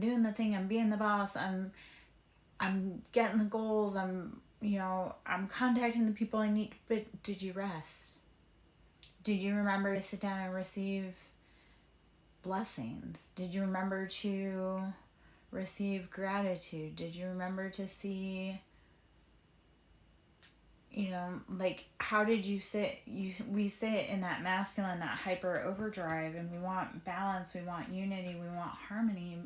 doing the thing, I'm being the boss, I'm getting the goals, I'm contacting the people I need. But did you rest? Did you remember to sit down and receive blessings? Did you remember to receive gratitude? Did you remember to see, like, how did you sit? We sit in that masculine, that hyper overdrive, and we want balance, we want unity, we want harmony.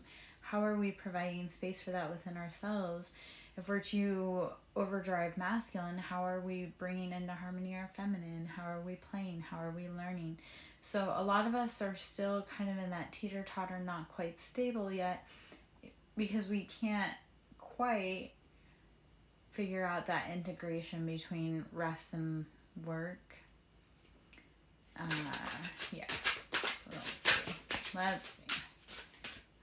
How are we providing space for that within ourselves? If we're too overdrive masculine, how are we bringing into harmony our feminine? How are we playing? How are we learning? So a lot of us are still kind of in that teeter-totter, not quite stable yet, because we can't quite figure out that integration between rest and work. Yeah. So let's see.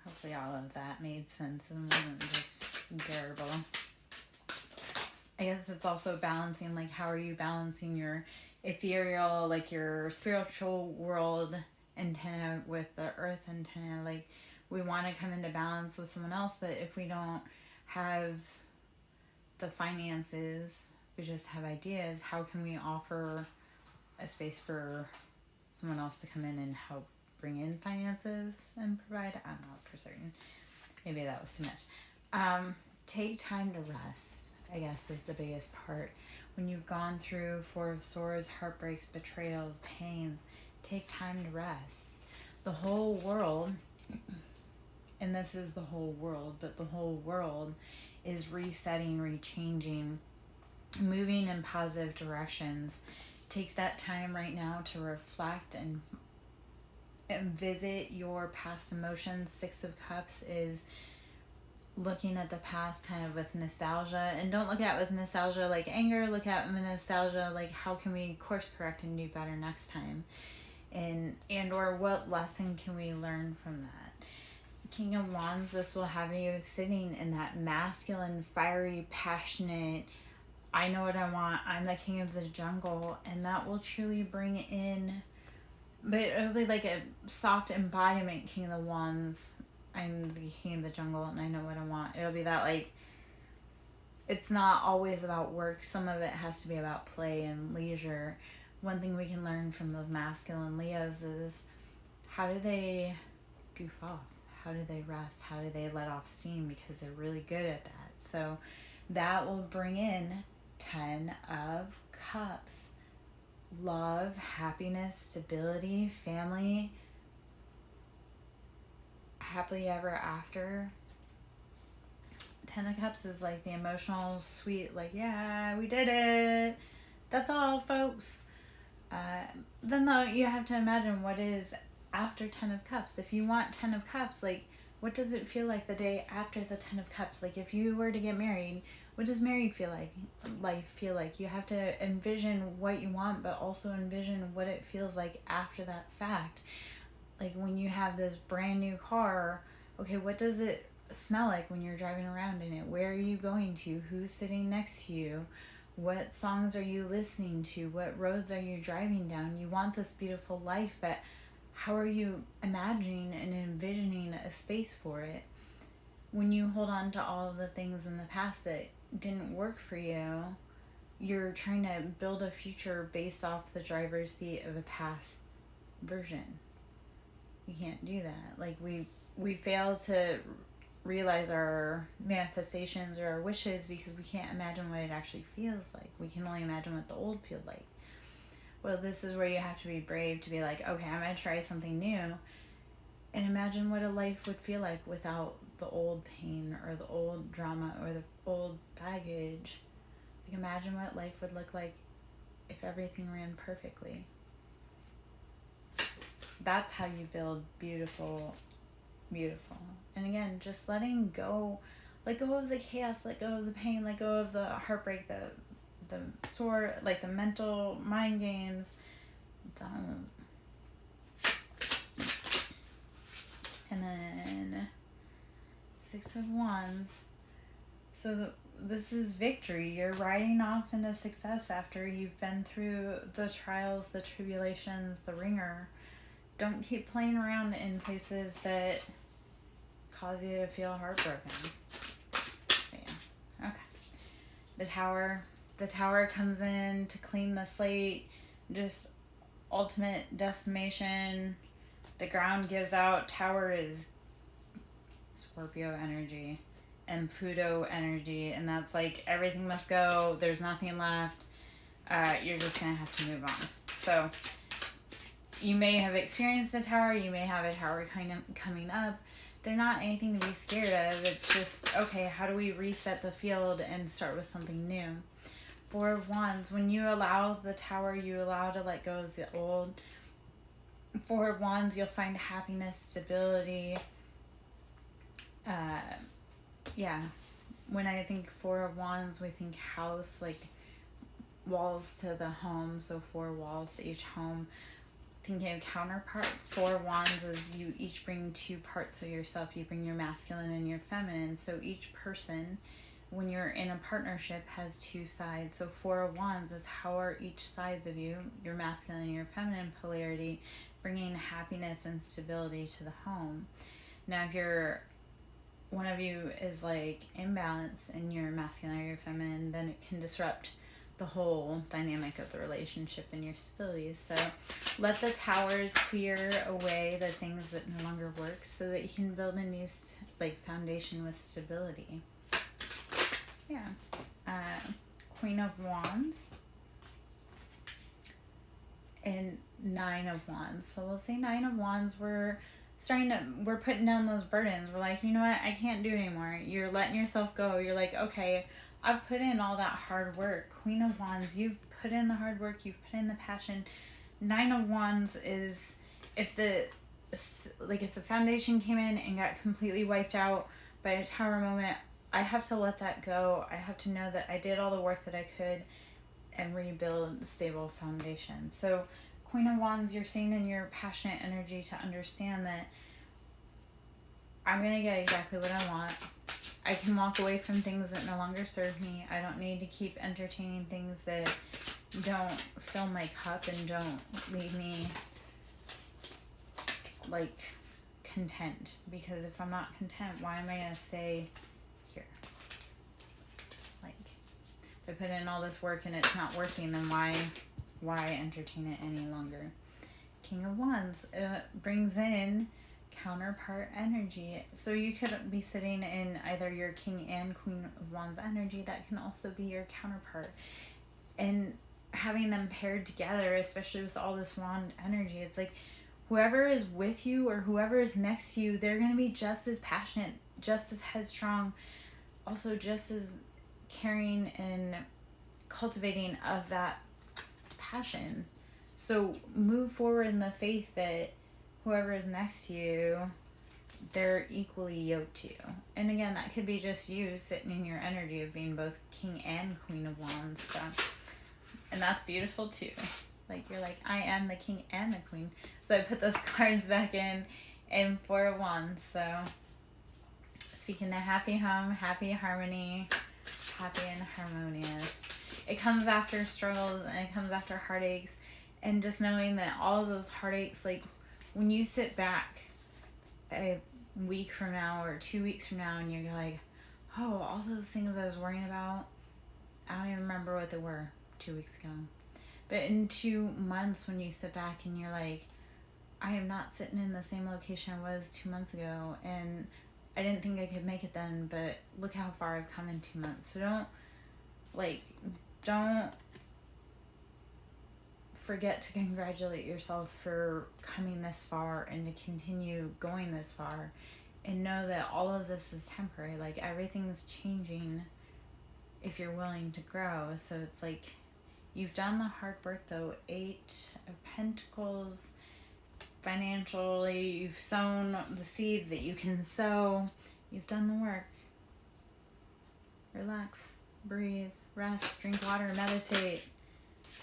Hopefully all of that made sense and wasn't just garble. I guess it's also balancing, like, how are you balancing your ethereal, like your spiritual world antenna with the earth antenna? Like, we want to come into balance with someone else, but if we don't have the finances, we just have ideas, how can we offer a space for someone else to come in and help bring in finances and provide? I'm not for certain. Maybe that was too much. Take time to rest, I guess, is the biggest part. When you've gone through Four of Swords, heartbreaks, betrayals, pains, take time to rest. The whole world, and this is the whole world, but the whole world is resetting, rechanging, moving in positive directions. Take that time right now to reflect and visit your past emotions. Six of Cups is looking at the past kind of with nostalgia, and don't look at with nostalgia like anger, look at with nostalgia like how can we course correct and do better next time, and or what lesson can we learn from that. King of Wands, this will have you sitting in that masculine, fiery, passionate, I know what I want, I'm the king of the jungle, and that will truly bring in, but it'll be like a soft embodiment King of the Wands. I'm the king of the jungle and I know what I want. It'll be that, like, it's not always about work. Some of it has to be about play and leisure. One thing we can learn from those masculine Leos is how do they goof off? How do they rest? How do they let off steam? Because they're really good at that. So that will bring in 10 of Cups. Love, happiness, stability, family, happily ever after. 10 of Cups is like the emotional, sweet, like, yeah, we did it. That's all, folks. Then though, you have to imagine what is after 10 of Cups. If you want 10 of Cups, like, what does it feel like the day after the 10 of Cups? Like, if you were to get married, what does married feel like? Life feel like? You have to envision what you want, but also envision what it feels like after that fact. Like, when you have this brand new car, okay, what does it smell like when you're driving around in it? Where are you going to? Who's sitting next to you? What songs are you listening to? What roads are you driving down? You want this beautiful life, but how are you imagining and envisioning a space for it? When you hold on to all of the things in the past that didn't work for you, you're trying to build a future based off the driver's seat of a past version. You can't do that. Like, we fail to realize our manifestations or our wishes because we can't imagine what it actually feels like. We can only imagine what the old feels like. Well, this is where you have to be brave to be like, okay, I'm going to try something new and imagine what a life would feel like without the old pain or the old drama or the old baggage. Like, imagine what life would look like if everything ran perfectly. That's how you build beautiful. And again, just letting go. Let go of the chaos, let go of the pain, let go of the heartbreak, the sore, like the mental mind games. Don't. And then Six of Wands. So this is victory. You're riding off into success after you've been through the trials, the tribulations, the ringer. Don't keep playing around in places that cause you to feel heartbroken. So yeah, okay. The tower comes in to clean the slate, just ultimate decimation. The ground gives out. Tower is Scorpio energy and Pluto energy, and that's like everything must go. There's nothing left. You're just gonna have to move on. So you may have experienced a tower. You may have a tower kind of coming up. They're not anything to be scared of. It's just, okay, how do we reset the field and start with something new? Four of Wands, when you allow the tower, you allow to let go of the old. Four of Wands, you'll find happiness, stability. Yeah, when I think Four of Wands, we think house, like walls to the home, so 4 walls to each home. Thinking of counterparts, Four of Wands is you each bring 2 parts of yourself. You bring your masculine and your feminine, so each person, when you're in a partnership, has 2 sides. So Four of Wands is how are each sides of you, your masculine and your feminine polarity, bringing happiness and stability to the home. Now, if one of you is like imbalanced in your masculine or your feminine, then it can disrupt the whole dynamic of the relationship and your stability. So let the towers clear away the things that no longer work so that you can build a new foundation with stability. Yeah. Queen of Wands and 9 of Wands. So we'll say 9 of Wands, we're putting down those burdens. We're like, you know what, I can't do it anymore. You're letting yourself go. You're like, okay, I've put in all that hard work. Queen of Wands, you've put in the hard work. You've put in the passion. 9 of Wands is if the foundation came in and got completely wiped out by a tower moment, I have to let that go. I have to know that I did all the work that I could and rebuild a stable foundation. So Queen of Wands, you're seeing in your passionate energy to understand that I'm going to get exactly what I want. I can walk away from things that no longer serve me. I don't need to keep entertaining things that don't fill my cup and don't leave me like content. Because if I'm not content, why am I going to stay here? Like, if I put in all this work and it's not working, then why entertain it any longer? King of Wands brings in counterpart energy. So you could be sitting in either your King and Queen of Wands energy. That can also be your counterpart. And having them paired together, especially with all this wand energy, it's like whoever is with you or whoever is next to you, they're going to be just as passionate, just as headstrong, also just as caring and cultivating of that passion. So move forward in the faith that whoever is next to you, they're equally yoked to you. And again, that could be just you sitting in your energy of being both King and Queen of Wands. So, and that's beautiful too. Like you're like, I am the King and the Queen. So I put those cards back in Four of Wands. So speaking to happy home, happy harmony, happy and harmonious. It comes after struggles and it comes after heartaches. And just knowing that all of those heartaches, like when you sit back a week from now or 2 weeks from now and you're like, oh, all those things I was worrying about, I don't even remember what they were 2 weeks ago. But in 2 months when you sit back and you're like, I am not sitting in the same location I was 2 months ago, and I didn't think I could make it then, but look how far I've come in 2 months. So don't forget to congratulate yourself for coming this far and to continue going this far, and know that all of this is temporary. Like everything's changing if you're willing to grow. So it's like you've done the hard work though. 8 of Pentacles, financially, you've sown the seeds that you can sow. You've done the work. Relax, breathe, rest, drink water, meditate,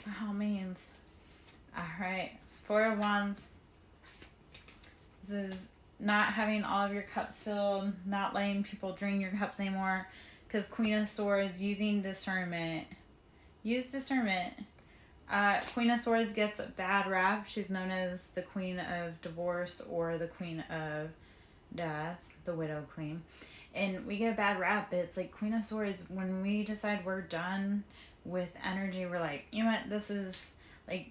by all means. All right, Four of Wands. This is not having all of your cups filled, not letting people drain your cups anymore. Because Queen of Swords, using discernment. Use discernment. Queen of Swords gets a bad rap. She's known as the Queen of Divorce or the Queen of Death. the Widow Queen. And we get a bad rap, but it's like Queen of Swords, when we decide we're done with energy, we're like, you know what, this is like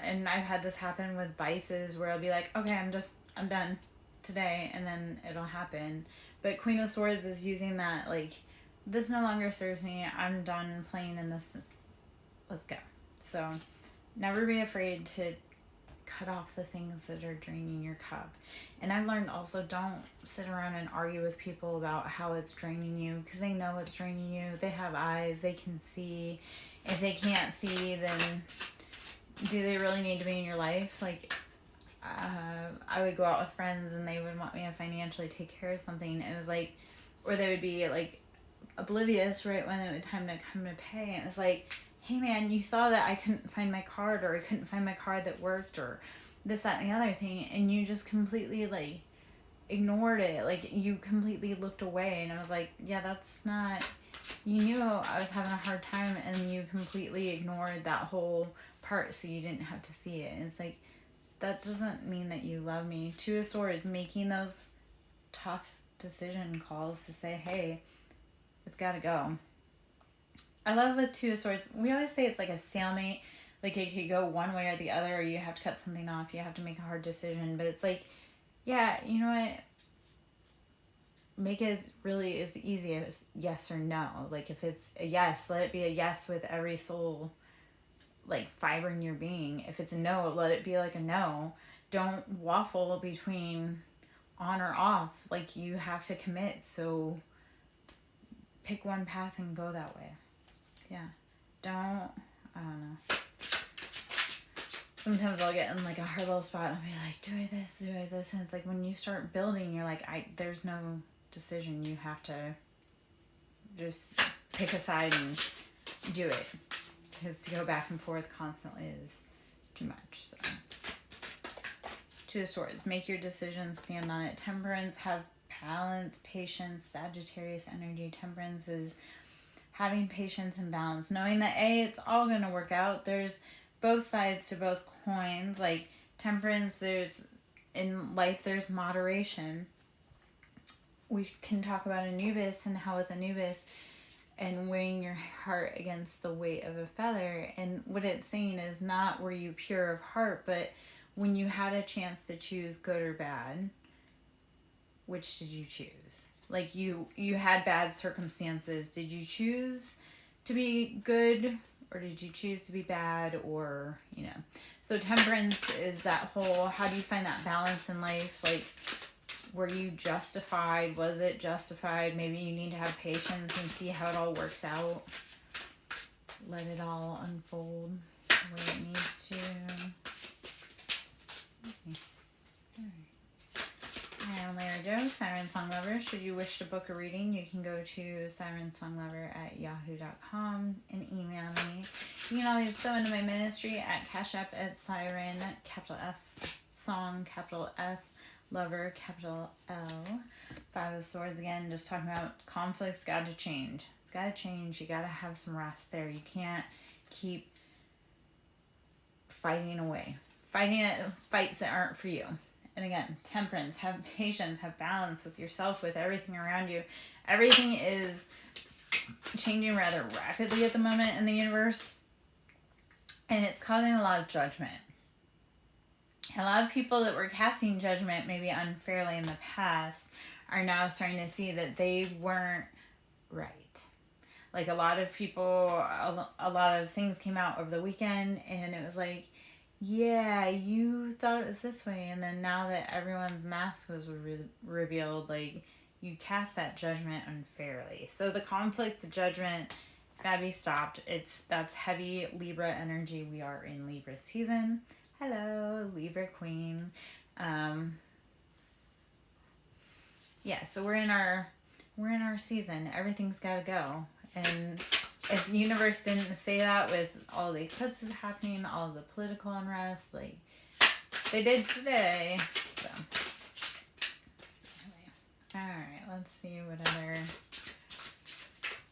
and I've had this happen with vices where I'll be like, okay, I'm done today, and then it'll happen. But Queen of Swords is using that, like, this no longer serves me, I'm done playing in this, let's go. So never be afraid to cut off the things that are draining your cup. And I've learned also, don't sit around and argue with people about how it's draining you, because they know it's draining you. They have eyes, they can see. If they can't see, then do they really need to be in your life? Like, I would go out with friends and they would want me to financially take care of something. It was like, or they would be like oblivious right when it was time to come to pay. And it was like, hey man, you saw that I couldn't find my card, or I couldn't find my card that worked, or this, that, and the other thing, and you just completely like ignored it. Like, you completely looked away, and I was like, yeah, that's not, you knew I was having a hard time, and you completely ignored that whole part so you didn't have to see it. And it's like, that doesn't mean that you love me. Two of Swords, making those tough decision calls to say, hey, it's gotta go. I love with Two of Swords, we always say it's like a stalemate. Like, it could go one way or the other, or you have to cut something off, you have to make a hard decision. But it's like, yeah, you know what? Make it really as easy as yes or no. Like, if it's a yes, let it be a yes with every soul, like, fiber in your being. If it's a no, let it be like a no. Don't waffle between on or off. Like, you have to commit, so pick one path and go that way. Yeah. I don't know. Sometimes I'll get in like a hard little spot and I'll be like, do I this? And it's like, when you start building, you're like, there's no decision. You have to just pick a side and do it. Because to go back and forth constantly is too much. So, Two of Swords, make your decisions, stand on it. Temperance, have balance, patience. Sagittarius energy. Temperance is having patience and balance, knowing that it's all going to work out. There's both sides to both coins. Like, Temperance, in life there's moderation. We can talk about Anubis and how with Anubis and weighing your heart against the weight of a feather. And what it's saying is, not were you pure of heart, but when you had a chance to choose good or bad, which did you choose? Like, you had bad circumstances. Did you choose to be good, or did you choose to be bad? Or, you know. So Temperance is that whole, how do you find that balance in life? Like, were you justified? Was it justified? Maybe you need to have patience and see how it all works out. Let it all unfold the way it needs to. Let's see. All right. Hi, I'm Lara Joe, SirenSong Lover. Should you wish to book a reading, you can go to SirenSongLover@yahoo.com and email me. You can always sew into my ministry at Cash App at Siren, capital S, Song, capital S, Lover, capital L. Five of Swords, again, just talking about conflicts got to change. It's got to change. You got to have some rest there. You can't keep fighting away. Fighting at fights that aren't for you. And again, Temperance, have patience, have balance with yourself, with everything around you. Everything is changing rather rapidly at the moment in the universe. And it's causing a lot of judgment. A lot of people that were casting judgment maybe unfairly in the past are now starting to see that they weren't right. Like, a lot of people, a lot of things came out over the weekend, and it was like, yeah, you thought it was this way, and then now that everyone's mask was revealed, like, you cast that judgment unfairly. So the conflict, the judgment, it's got to be stopped. That's heavy Libra energy. We are in Libra season. Hello, Libra Queen. Yeah, so we're in our season. Everything's got to go. And if the universe didn't say that with all the eclipses happening, all the political unrest, like, they did today. So, anyway. Alright, let's see what other...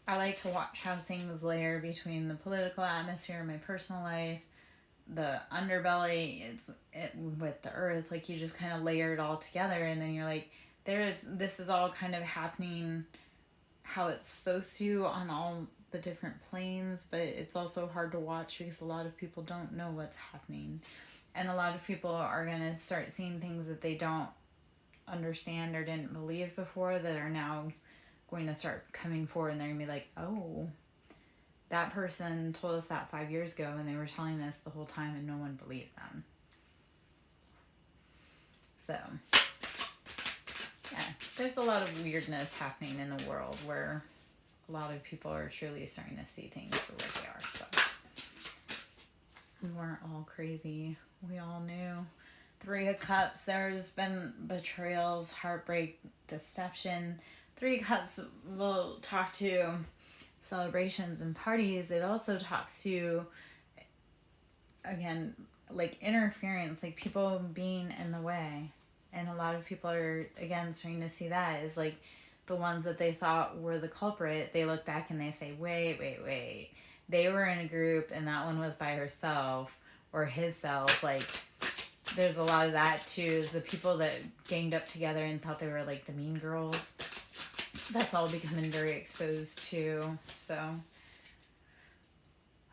I like to watch how things layer between the political atmosphere and my personal life. The underbelly, with the earth, like, you just kind of layer it all together, and then you're like, this is all kind of happening how it's supposed to on all the different planes, but it's also hard to watch because a lot of people don't know what's happening. And a lot of people are going to start seeing things that they don't understand or didn't believe before that are now going to start coming forward, and they're going to be like, oh, that person told us that 5 years ago and they were telling us the whole time and no one believed them. So, yeah, there's a lot of weirdness happening in the world where a lot of people are truly starting to see things for what they are. So, we weren't all crazy. We all knew. Three of Cups, there's been betrayals, heartbreak, deception. Three of Cups will talk to celebrations and parties. It also talks to, again, like interference, like people being in the way. And a lot of people are, again, starting to see that as like the ones that they thought were the culprit. They look back and they say, wait. They were in a group and that one was by herself or his self. Like, there's a lot of that too. The people that ganged up together and thought they were like the mean girls. That's all becoming very exposed too. So,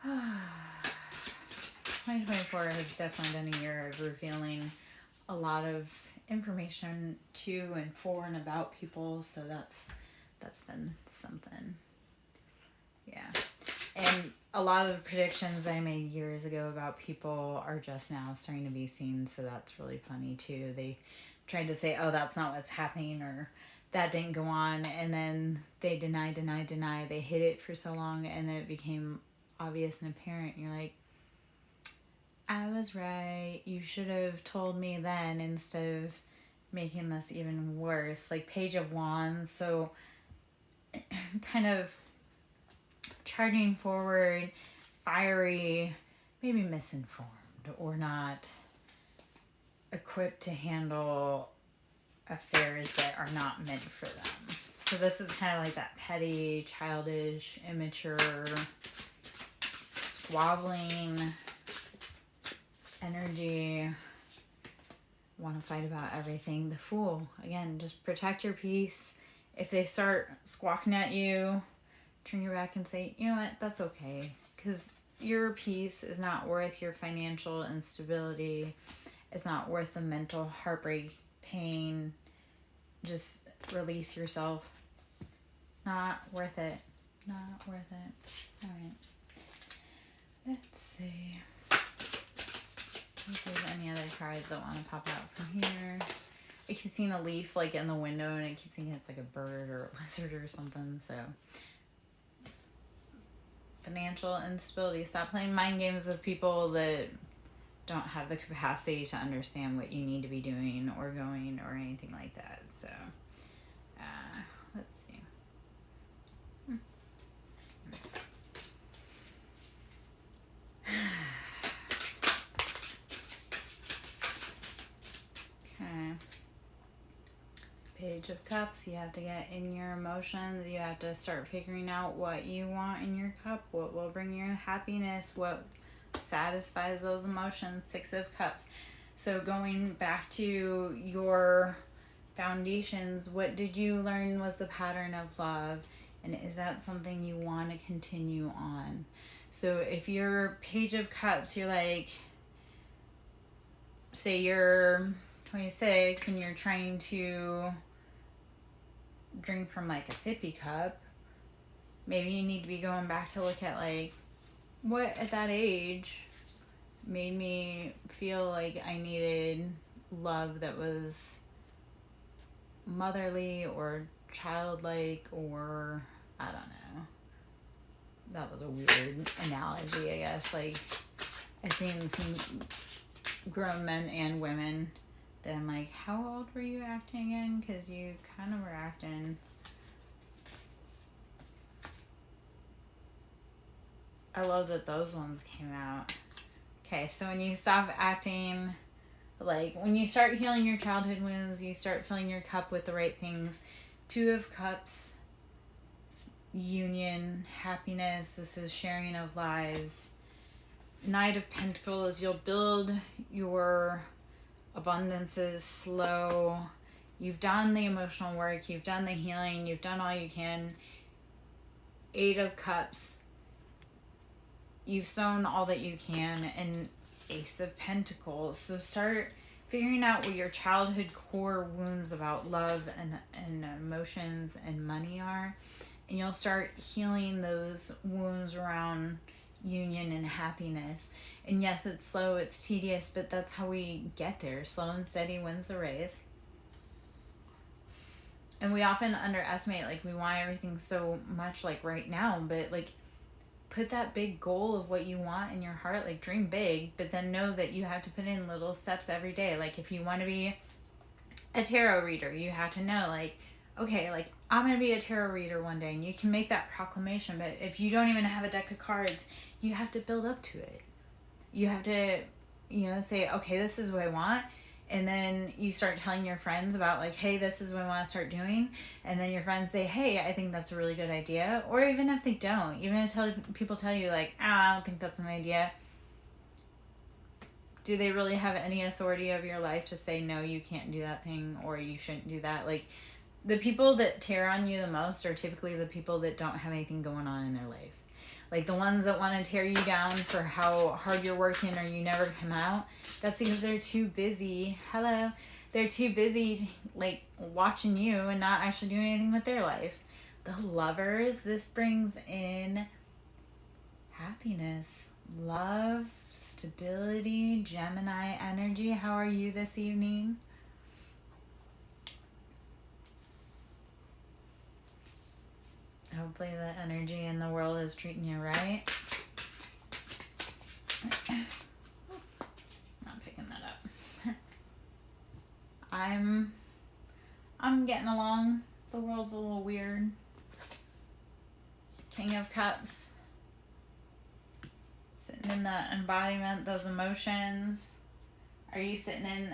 2024 has definitely been a year of revealing a lot of information to and for and about people. So that's been something. Yeah. And a lot of the predictions I made years ago about people are just now starting to be seen. So that's really funny too. They tried to say, oh, that's not what's happening, or that didn't go on. And then they deny. They hid it for so long. And then it became obvious and apparent. You're like, I was right. You should have told me then instead of making this even worse. Like Page of Wands. So kind of charging forward, fiery, maybe misinformed or not equipped to handle affairs that are not meant for them. So this is kind of like that petty, childish, immature, squabbling energy. Want to fight about everything. The Fool. Again, just protect your peace. If they start squawking at you, turn your back and say, you know what, that's okay. Because your peace is not worth your financial instability. It's not worth the mental heartbreak, pain. Just release yourself. Not worth it. Not worth it. All right. Let's see. If there's any other cards that want to pop out from here. I keep seeing a leaf like in the window and I keep thinking it's like a bird or a lizard or something. So financial instability. Stop playing mind games with people that don't have the capacity to understand what you need to be doing or going or anything like that. So let's see. Okay. Page of Cups. You have to get in your emotions. You have to start figuring out what you want in your cup, what will bring you happiness, what satisfies those emotions. Six of Cups. So going back to your foundations, what did you learn was the pattern of love, and is that something you want to continue on? So if you're Page of Cups, you're like, say you're 26 and you're trying to drink from like a sippy cup, maybe you need to be going back to look at like what at that age made me feel like I needed love that was motherly or childlike, or I don't know. That was a weird analogy, I guess. Like, I've seen some grown men and women that I'm like, how old were you acting again? Because you kind of were acting... I love that those ones came out. Okay, so when you stop acting... Like, when you start healing your childhood wounds, you start filling your cup with the right things. Two of Cups, union, happiness. This is sharing of lives. Knight of Pentacles, you'll build your abundances slow You've done the emotional work, you've done the healing, you've done all you can. 8 of Cups, you've sown all that you can, and Ace of Pentacles. So start figuring out what your childhood core wounds about love and emotions and money are, and you'll start healing those wounds around union and happiness. And yes, it's slow, it's tedious, but that's how we get there. Slow and steady wins the race. And we often underestimate, like, we want everything so much, like, right now, but, like, put that big goal of what you want in your heart, like, dream big, but then know that you have to put in little steps every day. Like, if you want to be a tarot reader, you have to know, like, okay, like, I'm going to be a tarot reader one day, and you can make that proclamation. But if you don't even have a deck of cards, you have to build up to it. You have to, say, okay, this is what I want. And then you start telling your friends about, like, hey, this is what I want to start doing. And then your friends say, hey, I think that's a really good idea. Or even if they don't, even if people tell you, like, I don't think that's an idea. Do they really have any authority over your life to say, no, you can't do that thing, or you shouldn't do that? Like, the people that tear on you the most are typically the people that don't have anything going on in their life. Like, the ones that want to tear you down for how hard you're working or you never come out, that's because they're too busy. They're too busy, like, watching you and not actually doing anything with their life. The Lovers, this brings in happiness, love, stability, Gemini energy. How are you this evening? Hopefully the energy in the world is treating you right. Not picking that up. I'm getting along. The world's a little weird. King of Cups. Sitting in the embodiment, those emotions. Are you sitting in,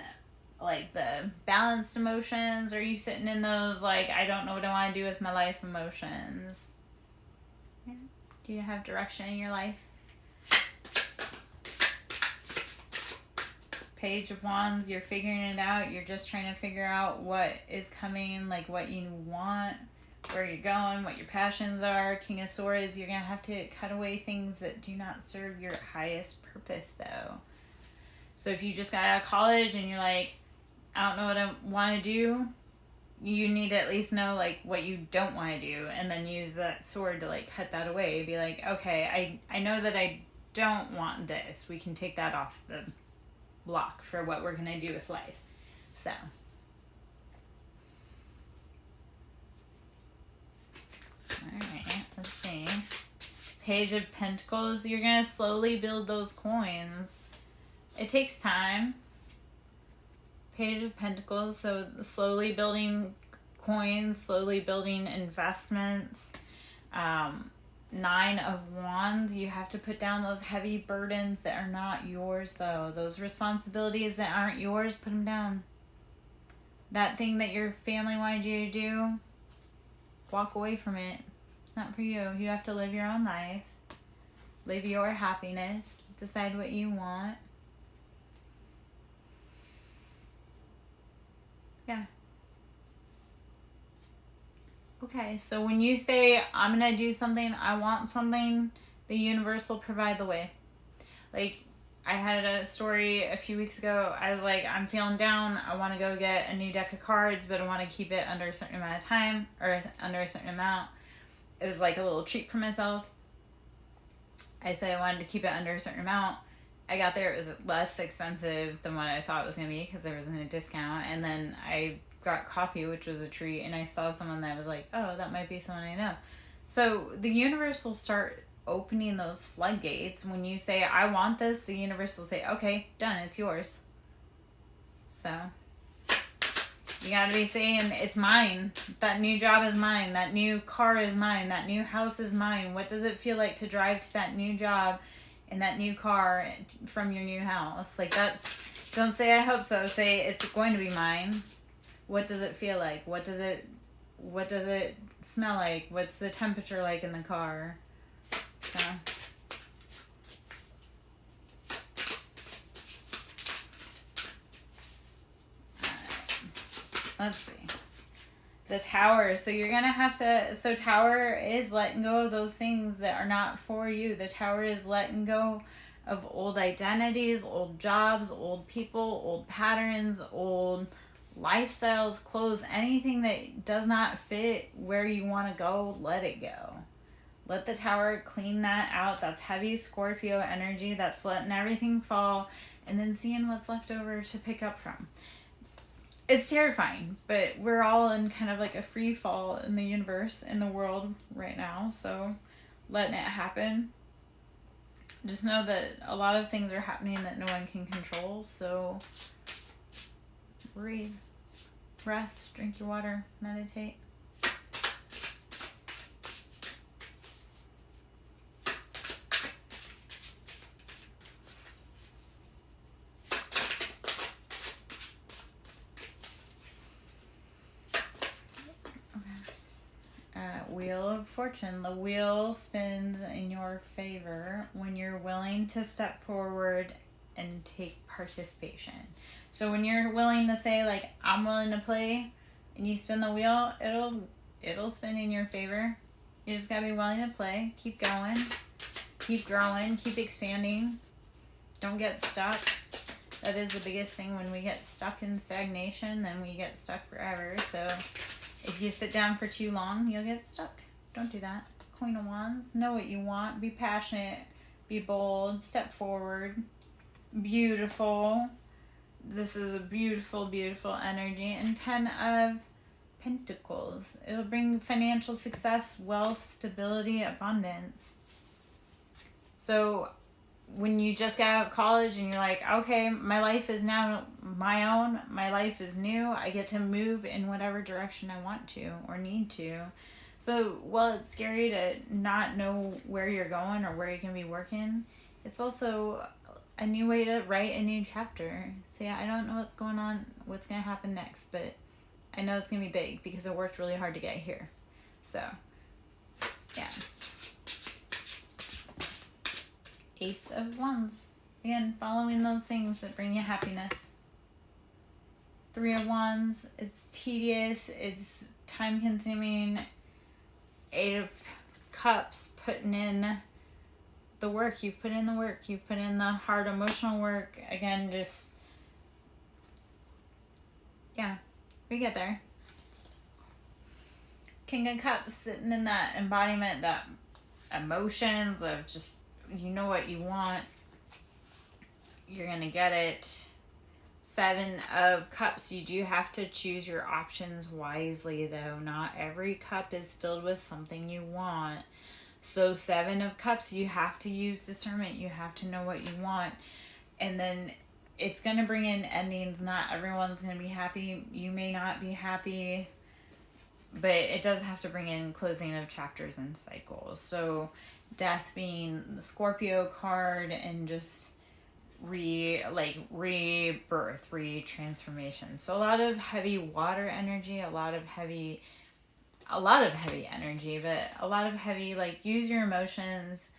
like, the balanced emotions, or are you sitting in those, like, I don't know what I want to do with my life emotions? Yeah. Do you have direction in your life? Page of Wands, you're figuring it out. You're just trying to figure out what is coming, like, what you want, where you're going, what your passions are. King of Swords, you're going to have to cut away things that do not serve your highest purpose, though. So if you just got out of college and you're like, I don't know what I want to do, you need to at least know, like, what you don't want to do, and then use that sword to, like, cut that away. Be like, okay, I know that I don't want this. We can take that off the block for what we're going to do with life. So. Alright, let's see. Page of Pentacles, you're going to slowly build those coins. It takes time. Page of Pentacles, so slowly building coins, slowly building investments. 9 of Wands, you have to put down those heavy burdens that are not yours, though. Those responsibilities that aren't yours, put them down. That thing that your family wanted you to do, walk away from it. It's not for you. You have to live your own life. Live your happiness. Decide what you want. Yeah. Okay, so when you say, I'm going to do something, I want something, the universe will provide the way. Like, I had a story a few weeks ago. I was like, I'm feeling down. I want to go get a new deck of cards, but I want to keep it under a certain amount of time, or under a certain amount. It was like a little treat for myself. I said I wanted to keep it under a certain amount. I got there, it was less expensive than what I thought it was going to be because there wasn't a discount. And then I got coffee, which was a treat, and I saw someone that was like, oh, that might be someone I know. So the universe will start opening those floodgates. When you say, I want this, the universe will say, okay, done, it's yours. So you got to be saying, it's mine. That new job is mine. That new car is mine. That new house is mine. What does it feel like to drive to that new job in that new car from your new house? Like, that's, don't say I hope so, say it's going to be mine. What does it feel like? What does it smell like? What's the temperature like in the car? So let's see. The Tower. So you're going to have to, so Tower is letting go of those things that are not for you. The Tower is letting go of old identities, old jobs, old people, old patterns, old lifestyles, clothes, anything that does not fit where you want to go, let it go. Let the Tower clean that out. That's heavy Scorpio energy. That's letting everything fall and then seeing what's left over to pick up from. It's terrifying, but we're all in kind of like a free fall in the universe, in the world right now. So letting it happen. Just know that a lot of things are happening that no one can control. So breathe, rest, drink your water, meditate. Wheel of Fortune. The wheel spins in your favor when you're willing to step forward and take participation. So when you're willing to say, like, I'm willing to play, and you spin the wheel, it'll spin in your favor. You just gotta be willing to play. Keep going. Keep growing. Keep expanding. Don't get stuck. That is the biggest thing. When we get stuck in stagnation, then we get stuck forever. So if you sit down for too long, you'll get stuck. Don't do that. Queen of Wands. Know what you want. Be passionate. Be bold. Step forward. Beautiful. This is a beautiful, beautiful energy. And 10 of Pentacles. It'll bring financial success, wealth, stability, abundance. So when you just got out of college and you're like, okay, my life is now my own, my life is new, I get to move in whatever direction I want to or need to. So while it's scary to not know where you're going or where you're going to be working, it's also a new way to write a new chapter. So yeah, I don't know what's going on, what's going to happen next, but I know it's going to be big because I worked really hard to get here. So yeah. Ace of Wands. Again, following those things that bring you happiness. 3 of Wands. It's tedious. It's time consuming. 8 of Cups. Putting in the work. You've put in the work. You've put in the hard emotional work. Again, just, yeah, we get there. King of Cups. Sitting in that embodiment, that emotions of just, you know what you want, you're gonna get it. 7 of Cups. You do have to choose your options wisely, though. Not every cup is filled with something you want. So 7 of Cups, you have to use discernment. You have to know what you want. And then it's going to bring in endings. Not everyone's going to be happy. You may not be happy. But it does have to bring in closing of chapters and cycles. So Death being the Scorpio card, and just rebirth, transformation. So a lot of heavy water energy, a lot of heavy energy, but a lot of heavy, like, use your emotions,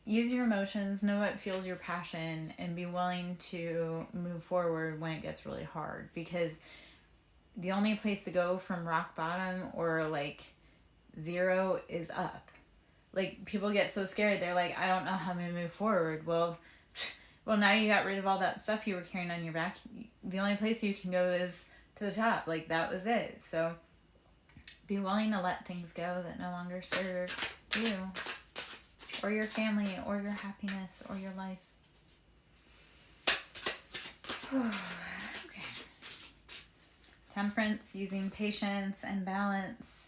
know what fuels your passion, and be willing to move forward when it gets really hard, because the only place to go from rock bottom or like zero is up. Like, people get so scared, they're like, I don't know how I'm gonna move forward. Well, now you got rid of all that stuff you were carrying on your back. The only place you can go is to the top. Like, that was it. So be willing to let things go that no longer serve you or your family or your happiness or your life. Okay. Temperance, using patience and balance.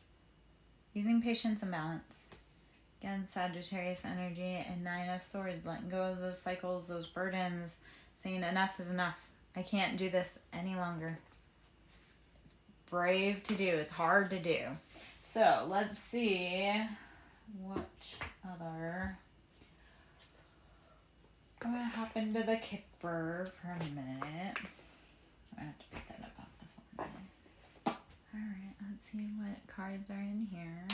Again, Sagittarius energy. And 9 of Swords, letting go of those cycles, those burdens, saying enough is enough. I can't do this any longer. It's brave to do. It's hard to do. So let's see what other. I'm going to hop into the Kipper for a minute. I have to pick that up off the phone. Alright, let's see what cards are in here.